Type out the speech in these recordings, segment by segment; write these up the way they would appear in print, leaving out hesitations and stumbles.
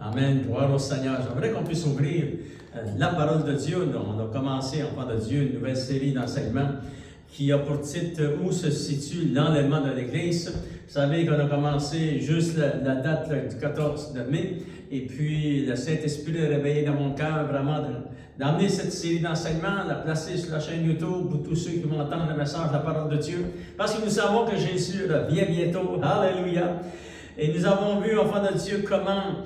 Amen. Gloire au Seigneur. J'aimerais qu'on puisse ouvrir la parole de Dieu. On a commencé, enfant de Dieu, une nouvelle série d'enseignements qui a pour titre « Où se situe l'enlèvement de l'Église ». Vous savez qu'on a commencé juste la date du 14 de mai. Et puis, le Saint-Esprit est réveillé dans mon cœur vraiment d'amener cette série d'enseignements, la placer sur la chaîne YouTube pour tous ceux qui vont entendre le message de la parole de Dieu. Parce que nous savons que Jésus revient bientôt. Alléluia. Et nous avons vu, enfant de Dieu, comment...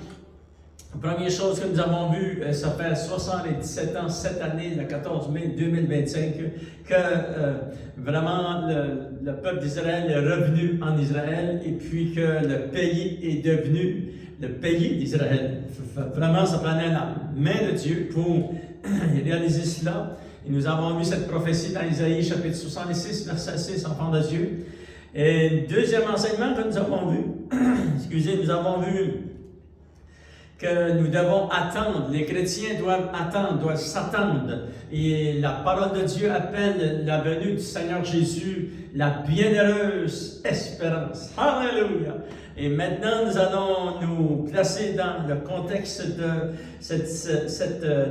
Première chose que nous avons vue, ça fait 77 ans, cette année, le 14 mai 2025, que vraiment le peuple d'Israël est revenu en Israël et puis que le pays est devenu le pays d'Israël. Vraiment, ça prenait la main de Dieu pour réaliser cela. Et nous avons vu cette prophétie dans Isaïe, chapitre 66, verset 6, enfant de Dieu. Et deuxième enseignement que nous avons vu, nous avons vu que nous devons attendre, les chrétiens doivent attendre, doivent s'attendre. Et la parole de Dieu appelle la venue du Seigneur Jésus la bienheureuse espérance. Alléluia! Et maintenant, nous allons nous placer dans le contexte de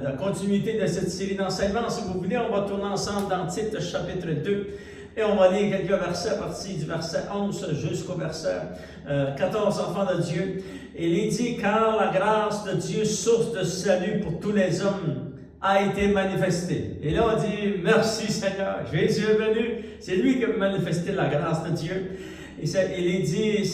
la continuité de cette série d'enseignements. Si vous voulez, on va tourner ensemble dans Tite, chapitre 2. Et on va lire quelques versets à partir du verset 11 jusqu'au verset 14, enfants de Dieu. Et il dit, car la grâce de Dieu, source de salut pour tous les hommes, a été manifestée. Et là, on dit, merci Seigneur, Jésus est venu. C'est lui qui a manifesté la grâce de Dieu. Et il dit,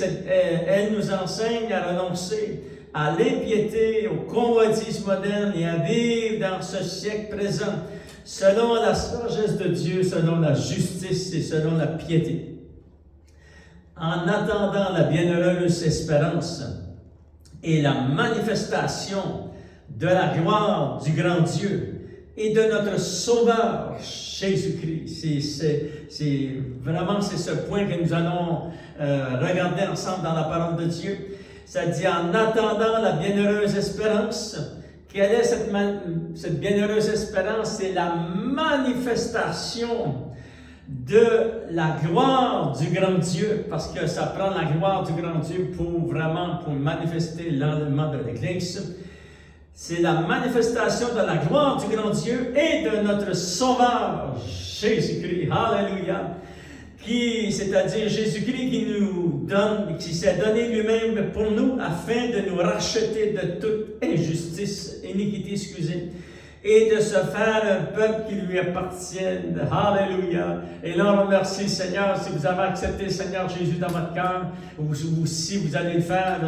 elle nous enseigne à renoncer à l'impiété, aux convoitises modernes et à vivre dans ce siècle présent, selon la sagesse de Dieu, selon la justice et selon la piété. En attendant la bienheureuse espérance et la manifestation de la gloire du grand Dieu et de notre Sauveur Jésus-Christ. C'est vraiment ce point que nous allons regarder ensemble dans la parole de Dieu. Ça dit en attendant la bienheureuse espérance. Quelle est cette bienheureuse espérance? C'est la manifestation de la gloire du grand Dieu, parce que ça prend la gloire du grand Dieu pour manifester l'enlèvement de l'Église. C'est la manifestation de la gloire du grand Dieu et de notre Sauveur Jésus-Christ. Alléluia! C'est-à-dire Jésus-Christ qui s'est donné lui-même pour nous afin de nous racheter de toute iniquité, et de se faire un peuple qui lui appartienne. Alléluia! Et là, on remercie Seigneur, si vous avez accepté le Seigneur Jésus dans votre cœur, ou si vous allez le faire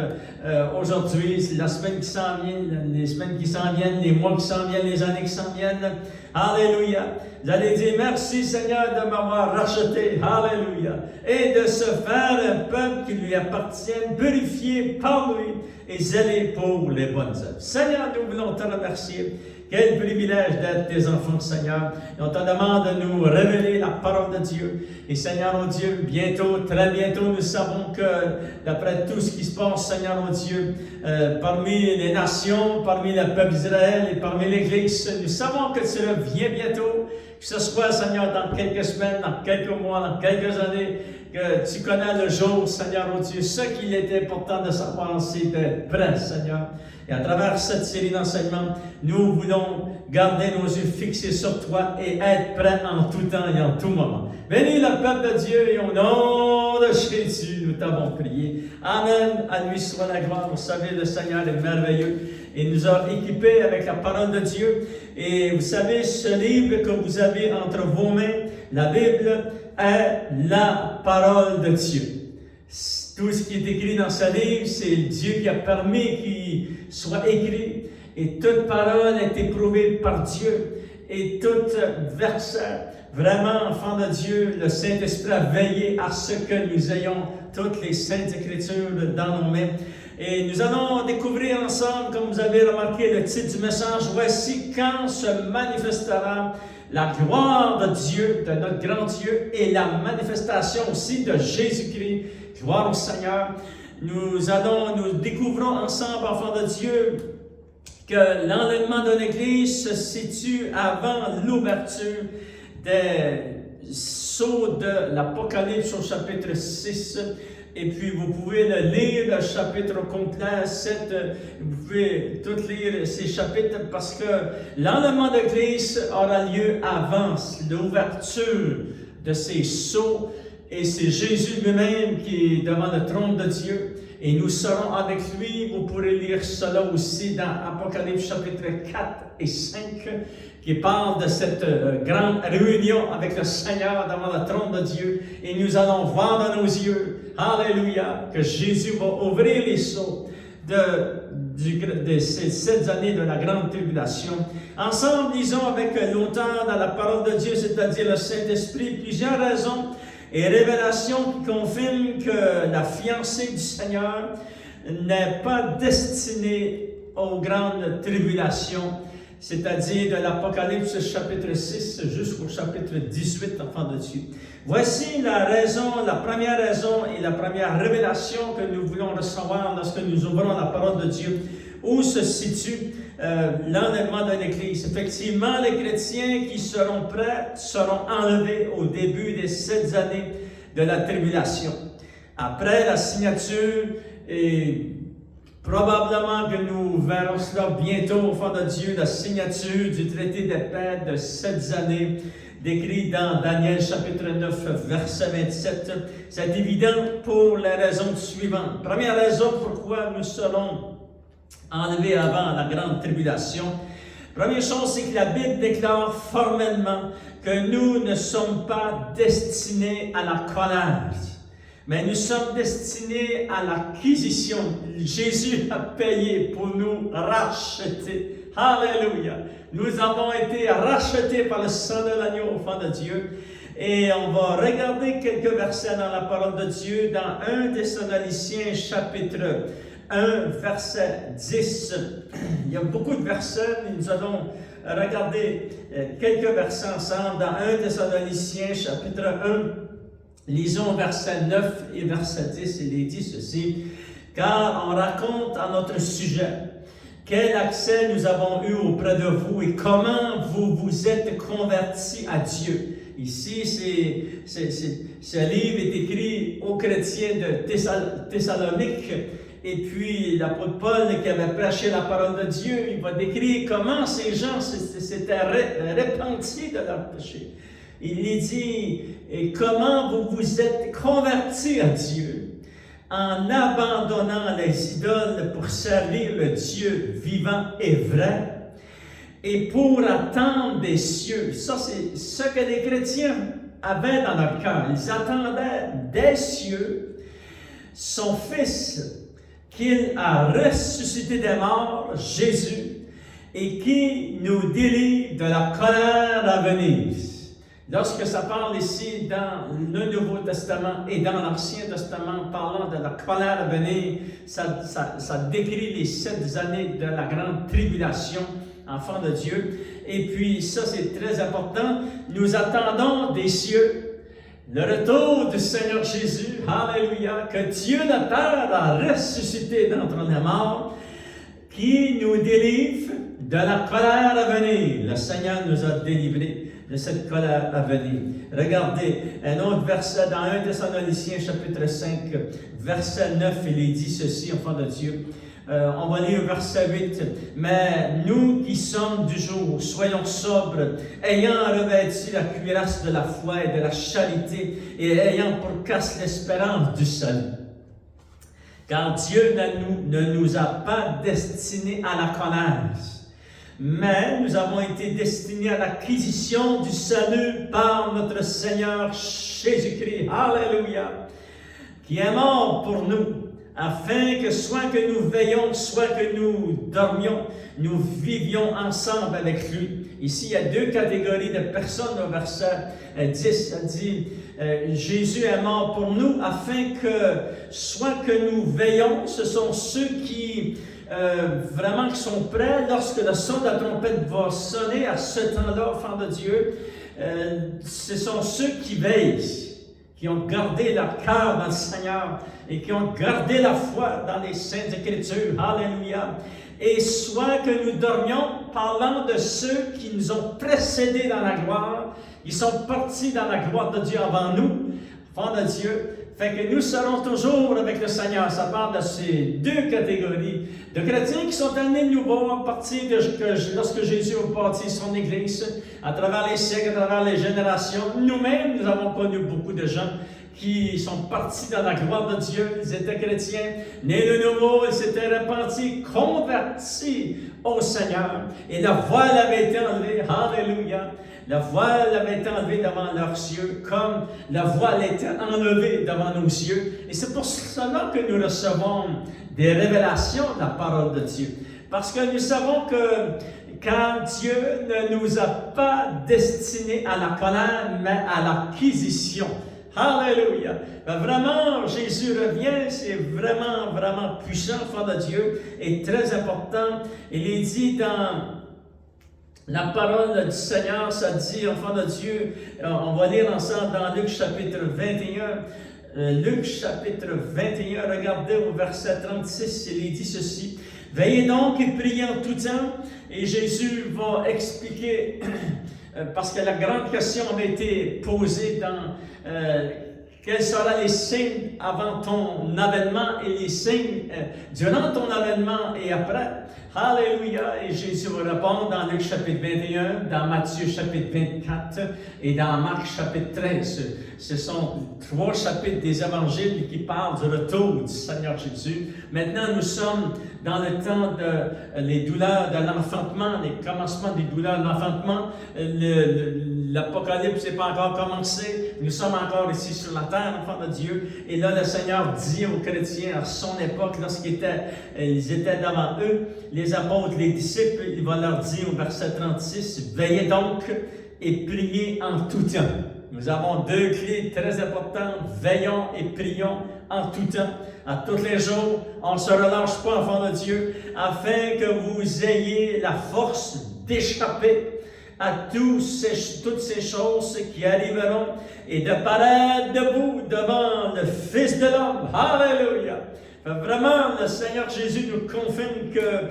aujourd'hui, la semaine qui s'en vient, les semaines qui s'en viennent, les mois qui s'en viennent, les années qui s'en viennent. Alléluia! Vous allez dire merci Seigneur de m'avoir racheté. Alléluia! Et de se faire un peuple qui lui appartienne, purifié par lui et zélé pour les bonnes œuvres. Seigneur, nous voulons te remercier. Quel privilège d'être tes enfants, Seigneur. Et on te demande de nous révéler la parole de Dieu. Et Seigneur, oh Dieu, bientôt, très bientôt, nous savons que d'après tout ce qui se passe, Seigneur, oh Dieu, parmi les nations, parmi le peuple d'Israël et parmi l'Église, nous savons que tu reviens bientôt. Que ce soit, Seigneur, dans quelques semaines, dans quelques mois, dans quelques années, que tu connais le jour, Seigneur, oh Dieu. Ce qu'il est important de savoir, c'est d'être prêt, Seigneur. Et à travers cette série d'enseignements, nous voulons garder nos yeux fixés sur toi et être prêts en tout temps et en tout moment. Bénis le peuple de Dieu et au nom de Jésus, nous t'avons prié. Amen. À lui soit la gloire. Vous savez, le Seigneur est merveilleux. Il nous a équipés avec la parole de Dieu. Et vous savez, ce livre que vous avez entre vos mains, la Bible, est la parole de Dieu. Tout ce qui est écrit dans ce livre, c'est Dieu qui a permis qu'il soit écrit. Et toute parole est éprouvée par Dieu. Et tout verset, vraiment, enfant de Dieu, le Saint-Esprit a veillé à ce que nous ayons toutes les Saintes Écritures dans nos mains. Et nous allons découvrir ensemble, comme vous avez remarqué, le titre du message, « Voici quand se manifestera la gloire de Dieu, de notre grand Dieu, et la manifestation aussi de Jésus-Christ. » Gloire au Seigneur. Nous découvrons ensemble, enfants de Dieu, que l'enlèvement de l'Église se situe avant l'ouverture des sceaux de l'Apocalypse au chapitre 6. Et puis vous pouvez le lire, le chapitre complet, 7, vous pouvez tout lire ces chapitres parce que l'enlèvement d'Église aura lieu avant l'ouverture de ces sceaux. Et c'est Jésus lui-même qui est devant le trône de Dieu. Et nous serons avec lui. Vous pourrez lire cela aussi dans Apocalypse chapitre 4 et 5, qui parle de cette grande réunion avec le Seigneur devant le trône de Dieu. Et nous allons voir dans nos yeux, alléluia, que Jésus va ouvrir les sceaux de ces 7 années de la grande tribulation. Ensemble, lisons avec l'auteur dans la parole de Dieu, c'est-à-dire le Saint-Esprit, plusieurs raisons et révélations qui confirment que la fiancée du Seigneur n'est pas destinée aux grandes tribulations, c'est-à-dire de l'Apocalypse chapitre 6 jusqu'au chapitre 18, enfants de Dieu. Voici la première raison et la première révélation que nous voulons recevoir lorsque nous ouvrons la parole de Dieu. Où se situe l'enlèvement de l'Église? Effectivement, les chrétiens qui seront prêts seront enlevés au début des 7 années de la tribulation. Après la signature, et probablement que nous verrons cela bientôt au fond de Dieu, la signature du traité de paix de 7 années, décrit dans Daniel chapitre 9, verset 27. C'est évident pour les raisons suivantes. Première raison pourquoi nous serons enlevés avant la grande tribulation. Première chose, c'est que la Bible déclare formellement que nous ne sommes pas destinés à la colère, mais nous sommes destinés à l'acquisition. Jésus a payé pour nous racheter. Alléluia! Nous avons été rachetés par le sang de l'agneau au fond de Dieu. Et on va regarder quelques versets dans la parole de Dieu dans 1 Thessaloniciens chapitre 1, verset 10. Il y a beaucoup de versets, mais nous allons regarder quelques versets ensemble dans 1 Thessaloniciens chapitre 1. Lisons verset 9 et verset 10, il est dit ceci. Car on raconte à notre sujet quel accès nous avons eu auprès de vous et comment vous vous êtes convertis à Dieu. Ici, ce livre est écrit aux chrétiens de Thessalonique. Et puis, l'apôtre Paul, qui avait prêché la parole de Dieu, il va décrire comment ces gens s'étaient repentis de leur péché. Il dit, et comment vous vous êtes convertis à Dieu en abandonnant les idoles pour servir le Dieu vivant et vrai et pour attendre des cieux. Ça, c'est ce que les chrétiens avaient dans leur cœur. Ils attendaient des cieux son Fils qu'il a ressuscité des morts, Jésus, et qui nous délivre de la colère à venir. Lorsque ça parle ici dans le Nouveau Testament et dans l'Ancien Testament, parlant de la colère à venir, ça décrit les 7 années de la grande tribulation, enfants de Dieu. Et puis ça, c'est très important, nous attendons des cieux le retour du Seigneur Jésus, alléluia, que Dieu le Père a ressuscité d'entre les morts, qui nous délivre de la colère à venir. Le Seigneur nous a délivrés de cette colère à venir. Regardez un autre verset dans 1 Thessaloniciens chapitre 5, verset 9, il est dit ceci, enfants de Dieu. On va lire verset 8. Mais nous qui sommes du jour, soyons sobres, ayant revêtu la cuirasse de la foi et de la charité, et ayant pour casque l'espérance du salut. Car Dieu ne nous a pas destinés à la colère, mais nous avons été destinés à l'acquisition du salut par notre Seigneur Jésus-Christ. Alléluia! Qui est mort pour nous, afin que soit que nous veillions, soit que nous dormions, nous vivions ensemble avec lui. Ici, il y a 2 catégories de personnes au verset 10. Ça dit, Jésus est mort pour nous, afin que soit que nous veillons, ce sont ceux qui vraiment qui sont prêts lorsque le son de la trompette va sonner à ce temps-là, enfants de Dieu. Ce sont ceux qui veillent, qui ont gardé leur cœur dans le Seigneur et qui ont gardé la foi dans les Saintes Écritures. Alléluia. Et soit que nous dormions, parlant de ceux qui nous ont précédés dans la gloire, ils sont partis dans la gloire de Dieu avant nous, enfants de Dieu. Fait que nous serons toujours avec le Seigneur. Ça parle de ces deux catégories de chrétiens qui sont amenés nous voir à partir de lorsque Jésus a bâti son Église, à travers les siècles, à travers les générations. Nous-mêmes, nous avons connu beaucoup de gens qui sont partis dans la gloire de Dieu. Ils étaient chrétiens, nés de nouveau, ils s'étaient repentis, convertis au Seigneur. Et la voile avait été enlevée. Alléluia! La voile avait été enlevée devant leurs yeux, comme la voile était enlevée devant nos yeux. Et c'est pour cela que nous recevons des révélations de la parole de Dieu. Parce que nous savons que quand Dieu ne nous a pas destinés à la colère, mais à l'acquisition. Alléluia! Vraiment, Jésus revient, c'est vraiment, vraiment puissant, enfant de Dieu, et très important. Il est dit dans la parole du Seigneur, ça dit, enfant de Dieu, on va lire ensemble dans Luc chapitre 21. Luc chapitre 21, regardez au verset 36, il est dit ceci. Veillez donc et priez en tout temps. Et Jésus va expliquer, parce que la grande question avait été posée dans quels seront les signes avant ton avènement et les signes durant ton avènement et après. Alléluia! Et Jésus va répondre dans Luc chapitre 21, dans Matthieu chapitre 24 et dans Marc chapitre 13. Ce sont 3 chapitres des évangiles qui parlent du retour du Seigneur Jésus. Maintenant, nous sommes dans le temps les douleurs de l'enfantement, les commencements des douleurs de l'enfantement. L'Apocalypse n'est pas encore commencé. Nous sommes encore ici sur la terre, enfants de Dieu. Et là, le Seigneur dit aux chrétiens à son époque, lorsqu'ils étaient devant eux, les apôtres, les disciples, il va leur dire au verset 36, « Veillez donc et priez en tout temps. » Nous avons 2 clés très importantes, veillons et prions en tout temps, à tous les jours. On ne se relâche pas, enfants de Dieu, afin que vous ayez la force d'échapper à toutes ces choses qui arriveront et de paraître debout devant le Fils de l'homme. Alléluia! Vraiment, le Seigneur Jésus nous confirme que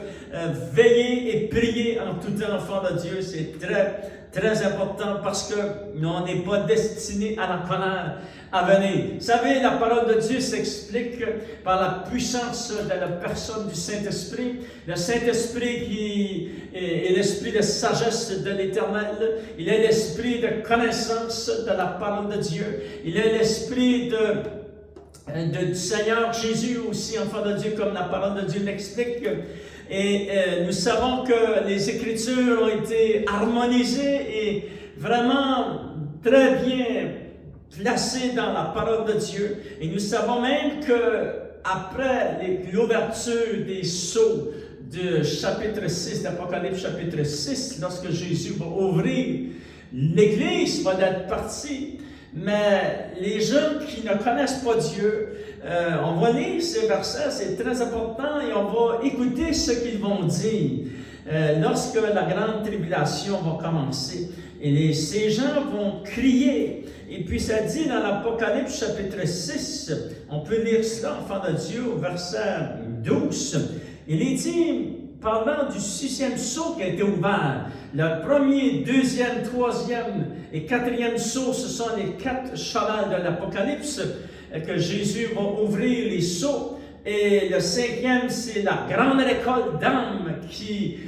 veiller et prier en tout temps, enfant de Dieu, c'est très, très important parce que on n'est pas destiné à la colère à venir. Vous savez, la parole de Dieu s'explique par la puissance de la personne du Saint-Esprit. Le Saint-Esprit qui est l'esprit de sagesse de l'Éternel. Il est l'esprit de connaissance de la parole de Dieu. Il est l'esprit du Seigneur Jésus aussi, enfant de Dieu, comme la parole de Dieu l'explique. Et nous savons que les Écritures ont été harmonisées et vraiment très bien placées dans la parole de Dieu. Et nous savons même que après l'ouverture des sceaux du chapitre 6, d'Apocalypse chapitre 6, lorsque Jésus va ouvrir, l'Église va être partie. Mais les gens qui ne connaissent pas Dieu, on va lire ces versets, c'est très important, et on va écouter ce qu'ils vont dire lorsque la grande tribulation va commencer. Et ces gens vont crier. Et puis ça dit dans l'Apocalypse chapitre 6, on peut lire cela, enfant de Dieu, au verset 12. Il est dit, parlant du 6e sceau qui a été ouvert, le premier, 2e, 3e et 4e sceau, ce sont les 4 chalets de l'Apocalypse que Jésus va ouvrir les sceaux. Et le 5e, c'est la grande récolte d'âmes qui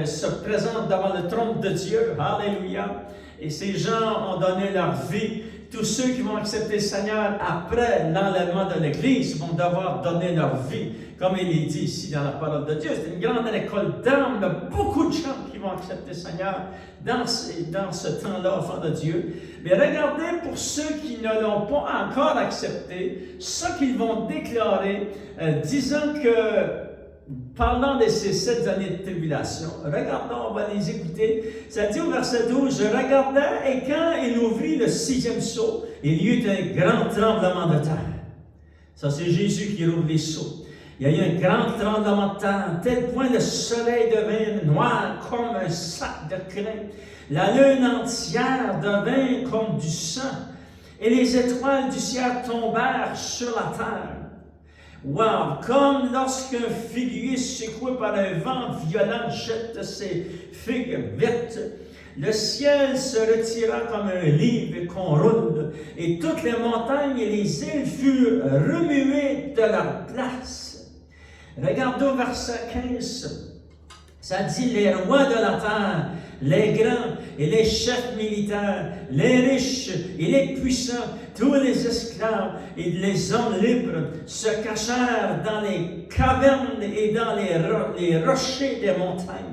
se présente devant le trône de Dieu. Alléluia! Et ces gens ont donné leur vie. Tous ceux qui vont accepter le Seigneur après l'enlèvement de l'Église vont devoir donner leur vie, comme il est dit ici dans la parole de Dieu. C'est une grande récolte d'âmes, il y a beaucoup de gens qui vont accepter le Seigneur dans ce temps-là, enfants de Dieu. Mais regardez pour ceux qui ne l'ont pas encore accepté, ce qu'ils vont déclarer, disant que parlant de ces 7 années de tribulation, regardons, on va les écouter. Ça dit au verset 12, « Je regardais et quand il ouvrit le 6e sceau, il y eut un grand tremblement de terre. » Ça, c'est Jésus qui ouvre les sceaux. Il y a eu un grand tremblement de terre, à tel point le soleil devint noir comme un sac de crin. La lune entière devint comme du sang, et les étoiles du ciel tombèrent sur la terre. Wow! Comme lorsqu'un figuier secoué par un vent violent jette ses figues vertes, Le ciel se retira comme un livre qu'on roule, et toutes les montagnes et les îles furent remuées de leur place. Regardons verset 15. Ça dit, les rois de la terre, les grands et les chefs militaires, les riches et les puissants, tous les esclaves et les hommes libres se cachèrent dans les cavernes et dans les rochers des montagnes.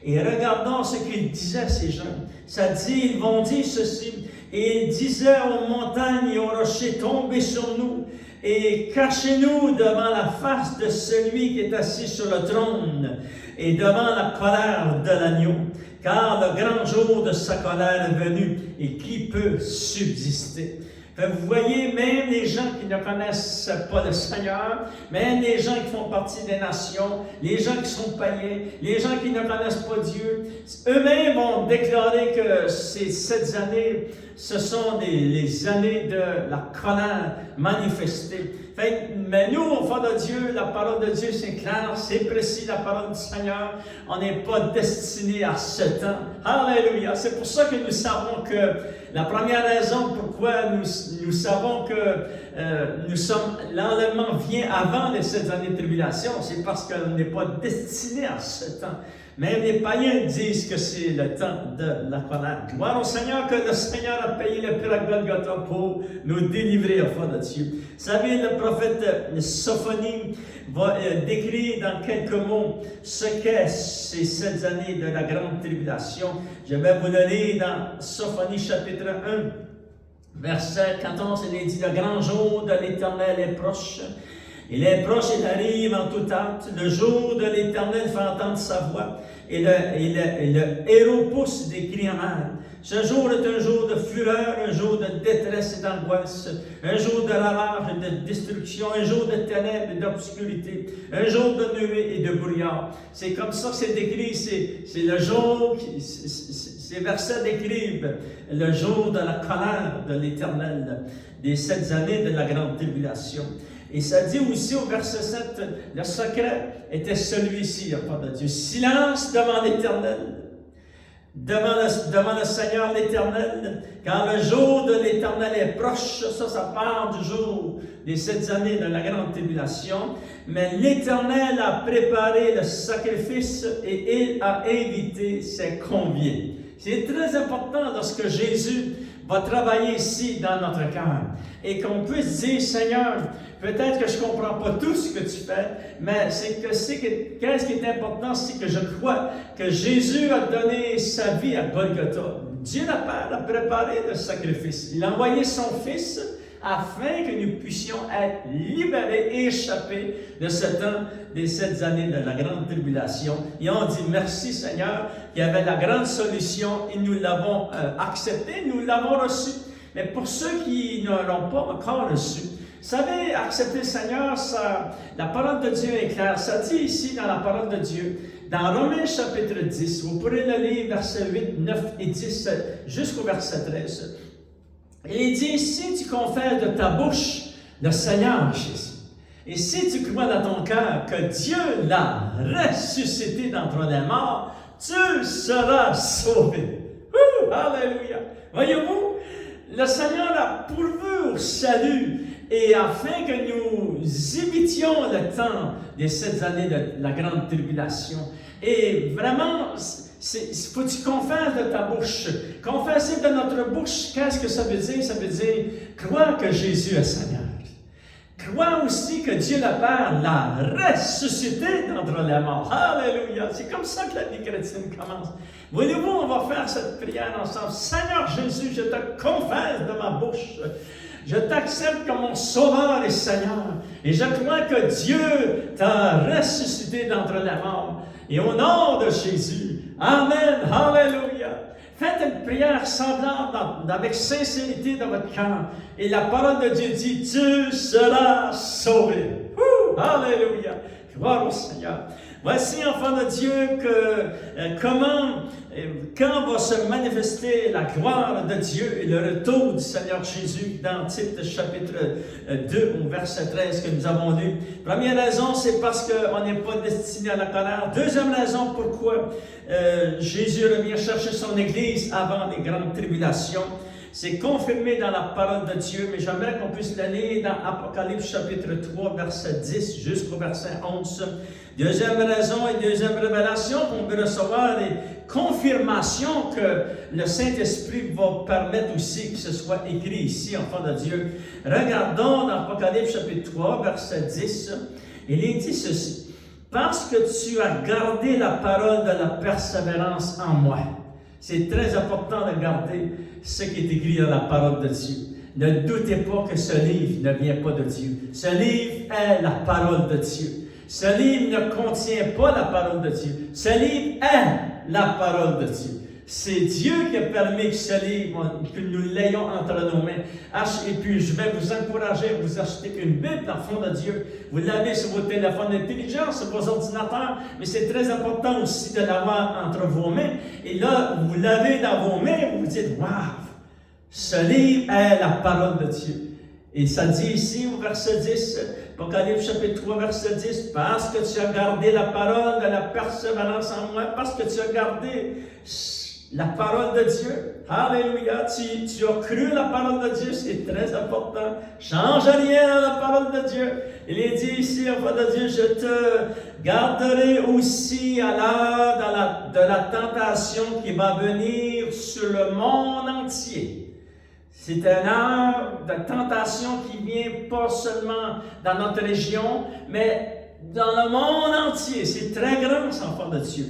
Et regardons ce qu'ils disaient, ces gens. Ça dit, ils vont dire ceci, et ils disaient aux montagnes et aux rochers, tombez sur nous, et cachez-nous devant la face de celui qui est assis sur le trône, et devant la colère de l'agneau, car le grand jour de sa colère est venu, et qui peut subsister? Vous voyez, même les gens qui ne connaissent pas le Seigneur, même les gens qui font partie des nations, les gens qui sont païens, les gens qui ne connaissent pas Dieu, eux-mêmes vont déclarer que ces 7 années, ce sont les années de la colère manifestée. Mais nous, enfants de Dieu, la parole de Dieu, c'est clair, c'est précis, la parole du Seigneur. On n'est pas destiné à ce temps. Alléluia! C'est pour ça que nous savons que la première raison pourquoi nous savons que l'enlèvement vient avant les 7 années de tribulation, c'est parce qu'on n'est pas destiné à ce temps. Même les païens disent que c'est le temps de la colère. Gloire au Seigneur, que le Seigneur a payé le prix à Golgotha pour nous délivrer, enfants de Dieu. Vous savez, le prophète Sophonie va décrire dans quelques mots ce qu'est ces 7 années de la grande tribulation. Je vais vous le lire dans Sophonie chapitre 1, verset 14. Il est dit, le grand jour de l'Éternel est proche. Il est proche, il arrive en toute hâte. Le jour de l'Éternel fait entendre sa voix, et le héros pousse des cris amers. Ce jour est un jour de fureur, un jour de détresse et d'angoisse, un jour de rage et de destruction, un jour de ténèbres et d'obscurité, un jour de nuée et de brouillard. C'est comme ça que c'est décrit, c'est le jour, ces versets décrivent le jour de la colère de l'Éternel, des 7 années de la grande tribulation. Et ça dit aussi au verset 7, le secret était celui-ci, enfant de Dieu. Silence devant l'Éternel, devant le Seigneur l'Éternel, car le jour de l'Éternel est proche. Ça part du jour des 7 années de la grande tribulation. Mais l'Éternel a préparé le sacrifice et il a invité ses conviés. C'est très important lorsque Jésus va travailler ici dans notre cœur et qu'on puisse dire, Seigneur, peut-être que je ne comprends pas tout ce que tu fais, mais qu'est-ce qui est important, c'est que je crois que Jésus a donné sa vie à Golgotha. Dieu le Père a préparé le sacrifice. Il a envoyé son Fils afin que nous puissions être libérés et échappés de ce temps des 7 années de la grande tribulation. Et on dit merci Seigneur, il y avait la grande solution et nous l'avons acceptée, nous l'avons reçue. Mais pour ceux qui ne l'ont pas encore reçu, vous savez, accepter le Seigneur, la parole de Dieu est claire. Ça dit ici dans la parole de Dieu, dans Romains chapitre 10, vous pourrez le lire, versets 8, 9 et 10, jusqu'au verset 13. Et il dit, si tu confesses de ta bouche le Seigneur Jésus, et si tu crois dans ton cœur que Dieu l'a ressuscité d'entre les morts, tu seras sauvé. Alléluia! Voyez-vous, le Seigneur a pourvu au salut, et afin que nous évitions le temps des 7 années de la grande tribulation. Et vraiment, il faut que tu confesses de ta bouche. Confesser de notre bouche, qu'est-ce que ça veut dire? Ça veut dire, crois que Jésus est Seigneur. Crois aussi que Dieu le Père l'a ressuscité d'entre les morts. Alléluia! C'est comme ça que la vie chrétienne commence. Voyez-vous, on va faire cette prière ensemble. Seigneur Jésus, je te confesse de ma bouche. Je t'accepte comme mon Sauveur et Seigneur. Et je crois que Dieu t'a ressuscité d'entre les morts. Et au nom de Jésus, Amen, Alléluia. Faites une prière semblable avec sincérité dans votre cœur. Et la parole de Dieu dit, tu seras sauvé. Alléluia. Gloire au Seigneur. Voici, enfants de Dieu, quand va se manifester la gloire de Dieu et le retour du Seigneur Jésus dans Tite chapitre 2 au verset 13 que nous avons lu. Première raison, c'est parce qu'on n'est pas destiné à la colère. Deuxième raison, pourquoi Jésus revient chercher son Église avant les grandes tribulations. C'est confirmé dans la parole de Dieu, mais j'aimerais qu'on puisse l'aller dans Apocalypse chapitre 3, verset 10 jusqu'au verset 11. Deuxième raison et deuxième révélation qu'on peut recevoir et confirmation que le Saint-Esprit va permettre aussi que ce soit écrit ici, enfants de Dieu. Regardons dans Apocalypse chapitre 3, verset 10. Il est dit ceci. « Parce que tu as gardé la parole de la persévérance en moi. » C'est très important de garder ce qui est écrit dans la parole de Dieu. Ne doutez pas que ce livre ne vient pas de Dieu. Ce livre est la parole de Dieu. Ce livre ne contient pas la parole de Dieu. Ce livre est la parole de Dieu. C'est Dieu qui a permis que ce livre, que nous l'ayons entre nos mains. Et puis, je vais vous encourager à vous acheter une Bible, l'enfant de Dieu. Vous l'avez sur vos téléphones intelligents, sur vos ordinateurs, mais c'est très important aussi de l'avoir entre vos mains. Et là, vous l'avez dans vos mains, vous vous dites, waouh, ce livre est la parole de Dieu. Et ça dit ici au verset 10, Apocalypse chapitre 3, verset 10, parce que tu as gardé la parole de la persévérance en moi, parce que tu as gardé la parole de Dieu. Alléluia. Tu as cru la parole de Dieu, c'est très important. Change rien dans la parole de Dieu. Il est dit ici, enfant de Dieu, je te garderai aussi à l'heure de la tentation qui va venir sur le monde entier. C'est une heure de tentation qui vient pas seulement dans notre région, mais dans le monde entier. C'est très grand, cet enfant de Dieu.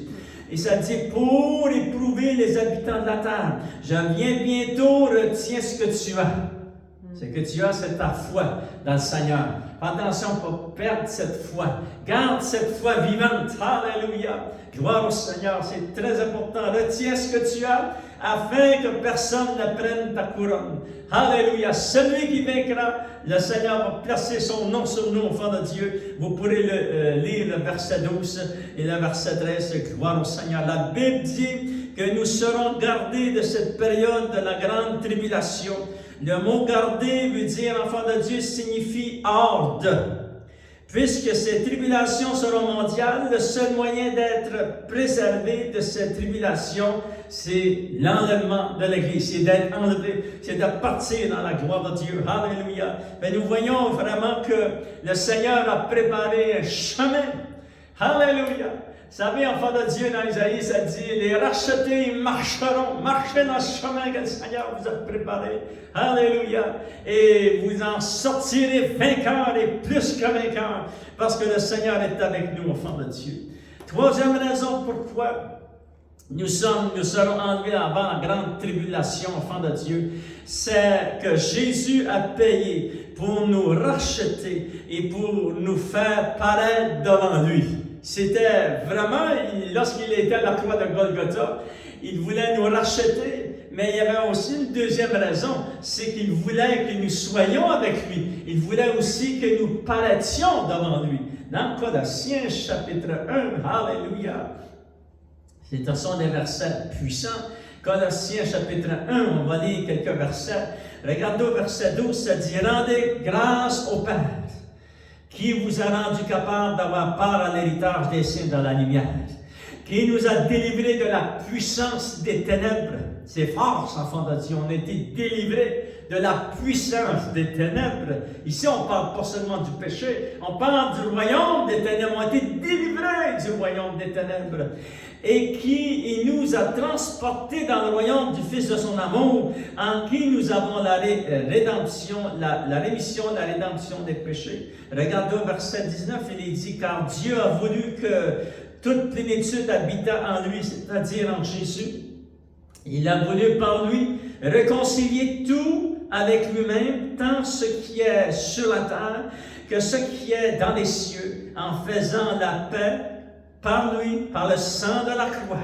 Et ça dit, pour éprouver les habitants de la terre. Je viens bientôt, retiens ce que tu as. Ce que tu as, c'est ta foi dans le Seigneur. Attention, pour pas perdre cette foi. Garde cette foi vivante. Alléluia. Gloire au Seigneur, c'est très important. Retiens ce que tu as, afin que personne ne prenne ta couronne. Alléluia. Celui qui vaincra, le Seigneur va placer son nom sur nous, enfants de Dieu. Vous pourrez lire le verset 12 et le verset 13. Gloire au Seigneur. La Bible dit que nous serons gardés de cette période de la grande tribulation. Le mot « garder » veut dire, enfant de Dieu, signifie « hors de ». Puisque ces tribulations seront mondiales, le seul moyen d'être préservé de ces tribulations, c'est l'enlèvement de l'Église, c'est d'être enlevé, c'est de partir dans la gloire de Dieu. Alléluia. Mais nous voyons vraiment que le Seigneur a préparé un chemin. Alléluia. Vous savez, enfant de Dieu, dans Isaïe, ça dit, les rachetés marcheront, marchez dans le chemin que le Seigneur vous a préparé. Alléluia. Et vous en sortirez vainqueurs et plus que vainqueurs, parce que le Seigneur est avec nous, enfants de Dieu. Troisième raison pourquoi nous serons enlevés avant la grande tribulation, enfants de Dieu, c'est que Jésus a payé pour nous racheter et pour nous faire paraître devant lui. C'était vraiment, lorsqu'il était à la croix de Golgotha, il voulait nous racheter, mais il y avait aussi une deuxième raison, c'est qu'il voulait que nous soyons avec lui. Il voulait aussi que nous paraissions devant lui. Dans Colossiens chapitre 1, alléluia, ce sont des versets puissants. Colossiens chapitre 1, on va lire quelques versets. Regardez au verset 12, ça dit « Rendez grâce au Père, qui vous a rendu capable d'avoir part à l'héritage des saints dans la lumière, qui nous a délivrés de la puissance des ténèbres. » C'est fort, enfants de Dieu, on a été délivrés de la puissance des ténèbres. Ici, on ne parle pas seulement du péché, on parle du royaume des ténèbres. On a été délivrés du royaume des ténèbres. Et qui nous a transportés dans le royaume du Fils de son amour, en qui nous avons la rédemption, la rémission, la rédemption des péchés. Regardez au verset 19, il est dit, car Dieu a voulu que toute plénitude habitât en lui, c'est-à-dire en Jésus. Il a voulu par lui réconcilier tout avec lui-même, tant ce qui est sur la terre que ce qui est dans les cieux, en faisant la paix par lui, par le sang de la croix.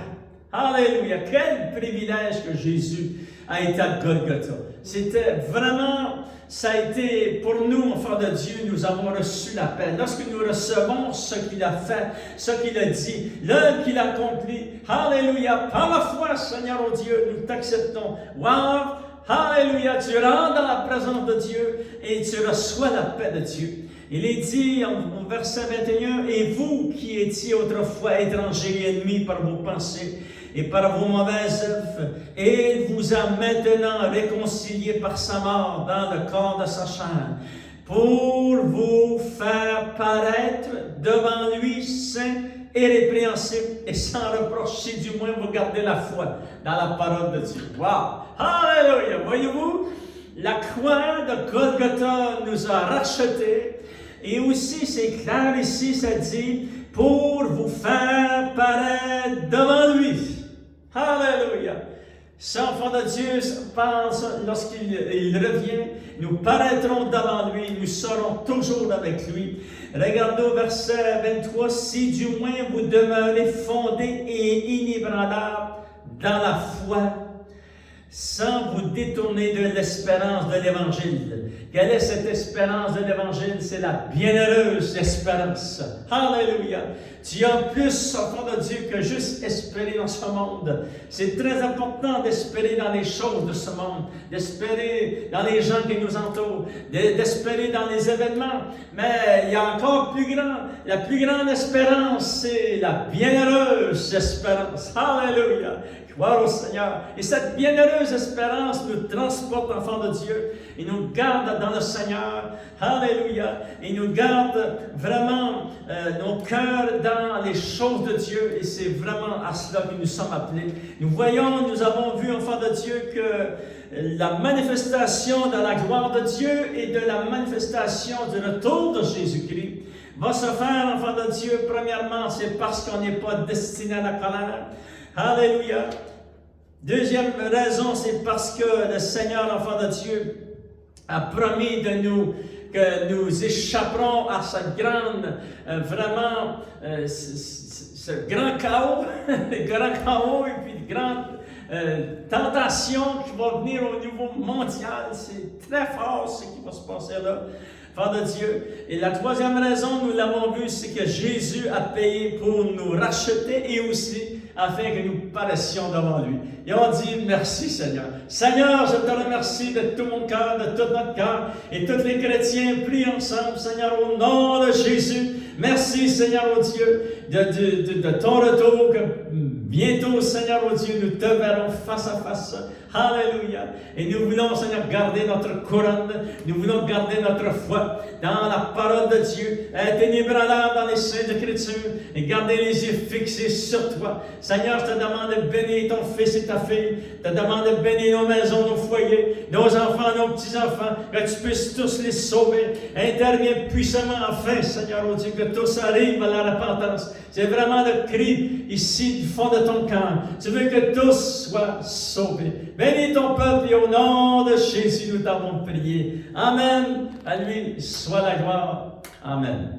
Alléluia! Quel privilège que Jésus a été à Golgotha. C'était vraiment, ça a été pour nous, enfants de Dieu, nous avons reçu la paix. Lorsque nous recevons ce qu'il a fait, ce qu'il a dit, l'œuvre qu'il a accomplie, alléluia, par la foi, Seigneur, oh Dieu, nous t'acceptons. Wow, alléluia, tu rentres dans la présence de Dieu et tu reçois la paix de Dieu. Il est dit en verset 21, « Et vous qui étiez autrefois étrangers et ennemis par vos pensées et par vos mauvaises œuvres, il vous a maintenant réconciliés par sa mort dans le corps de sa chair, pour vous faire paraître devant lui saint et répréhensible et sans reproche, si du moins vous gardez la foi dans la parole de Dieu. » Wow! Alléluia! Voyez-vous, la croix de Golgotha nous a rachetés. Et aussi, c'est clair ici, ça dit, pour vous faire paraître devant lui. Alléluia. Ces enfants de Dieu pensent, lorsqu'il revient, nous paraîtrons devant lui, nous serons toujours avec lui. Regardez au verset 23, si du moins vous demeurez fondés et inébranlables dans la foi, sans vous détourner de l'espérance de l'Évangile. Quelle est cette espérance de l'Évangile? C'est la bienheureuse espérance. Alléluia! Tu as plus, enfant de Dieu, que juste espérer dans ce monde. C'est très important d'espérer dans les choses de ce monde, d'espérer dans les gens qui nous entourent, d'espérer dans les événements. Mais il y a encore plus grand. La plus grande espérance, c'est la bienheureuse espérance. Alléluia! Gloire au Seigneur. Et cette bienheureuse espérance nous transporte, enfants de Dieu, et nous garde dans le Seigneur. Alléluia. Et nous garde vraiment nos cœurs dans les choses de Dieu. Et c'est vraiment à cela que nous sommes appelés. Nous avons vu, enfants de Dieu, que la manifestation de la gloire de Dieu et de la manifestation du retour de Jésus-Christ va se faire, enfants de Dieu. Premièrement, c'est parce qu'on n'est pas destiné à la colère. Alléluia. Deuxième raison, c'est parce que le Seigneur, l'enfant de Dieu, a promis que nous échapperons à cette grande, ce grand chaos, le grand chaos et puis de grande tentation qui va venir au niveau mondial. C'est très fort ce qui va se passer là. Enfant de Dieu. Et la troisième raison, nous l'avons vu, c'est que Jésus a payé pour nous racheter et aussi afin que nous paraissions devant lui. Et on dit merci Seigneur. Seigneur, je te remercie de tout mon cœur, de tout notre cœur. Et tous les chrétiens prient ensemble, Seigneur, au nom de Jésus. Merci Seigneur, oh Dieu, de ton retour. Que bientôt, Seigneur, oh Dieu, nous te verrons face à face. Alléluia. Et nous voulons, Seigneur, garder notre couronne. Nous voulons garder notre foi dans la parole de Dieu. Être inébranlable dans les saintes écritures. Et garder les yeux fixés sur toi. Seigneur, je te demande de bénir ton fils et ta fille. Je te demande de bénir nos maisons, nos foyers, nos enfants, nos petits-enfants. Que tu puisses tous les sauver. Interviens puissamment afin, Seigneur, oh Dieu, que tous arrivent à la repentance. C'est vraiment le cri ici du fond de ton cœur. Tu veux que tous soient sauvés. Bénis ton peuple et au nom de Jésus, nous t'avons prié. Amen. À lui soit la gloire. Amen.